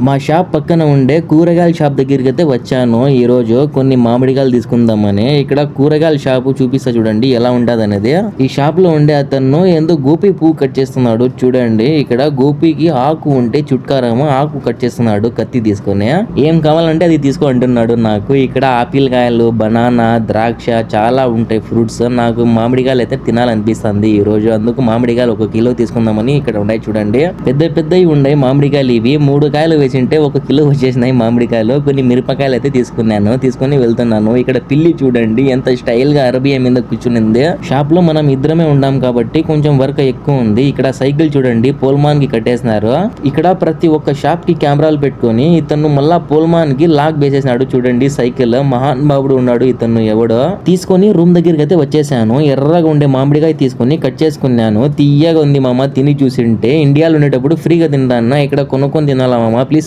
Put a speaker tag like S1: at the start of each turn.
S1: మా షాప్ పక్కన ఉండే కూరగాయల షాప్ దగ్గరికి అయితే వచ్చాను. ఈ రోజు కొన్ని మామిడికాయలు తీసుకుందామని. ఇక్కడ కూరగాయల షాపు చూపిస్తా చూడండి ఎలా ఉంటది అనేది. ఈ షాప్ లో ఉండే అతను ఏందో గోపి పువ్వు కట్ చేస్తున్నాడు చూడండి. ఇక్కడ గోపికి ఆకు ఉంటే చుట్కారము ఆకు కట్ చేస్తున్నాడు కత్తి తీసుకొని. ఏం కావాలంటే అది తీసుకో అంటున్నాడు నాకు. ఇక్కడ ఆపిల్ కాయలు, బనానా, ద్రాక్ష చాలా ఉంటాయి ఫ్రూట్స్. నాకు మామిడికాయలు అయితే తినాలనిపిస్తుంది ఈ రోజు. అందుకు మామిడికాయలు 1 కిలో తీసుకుందామని ఇక్కడ ఉన్నాయి చూడండి. పెద్ద పెద్దవి ఉన్నాయి మామిడికాయలు. ఇవి 3 కాయలు వేసింటే 1 కిలో వచ్చేసినాయి మామిడికాయలు. కొన్ని మిరపకాయలు అయితే తీసుకొని వెళ్తున్నాను. ఇక్కడ పిల్లి చూడండి ఎంత స్టైల్ గా అరబియా మీద కూర్చునింది. షాప్ లో మనం ఇద్దరమే ఉన్నాం కాబట్టి కొంచెం వర్క్ ఎక్కువ ఉంది. ఇక్కడ సైకిల్ చూడండి పోల్మాన్ కి కట్టేసినారు. ఇక్కడ ప్రతి ఒక్క షాప్ కి కెమెరాలు పెట్టుకొని ఇతను మళ్ళా పోల్మాన్ కి లాక్ వేసేసినాడు చూడండి. సైకిల్ మహాన్ బాబుడు ఉన్నాడు ఇతను ఎవడో. తీసుకొని రూమ్ దగ్గరికి అయితే వచ్చేసాను. ఎర్రగా ఉండే మామిడికాయ తీసుకొని కట్ చేసుకున్నాను. తీయగా ఉంది మామ. తిని చూసింటే ఇండియాలో ఉండేటప్పుడు ఫ్రీగా తింటాను. ఇక్కడ కొనుక్కొని తినాలా మామ ప్లీజ్.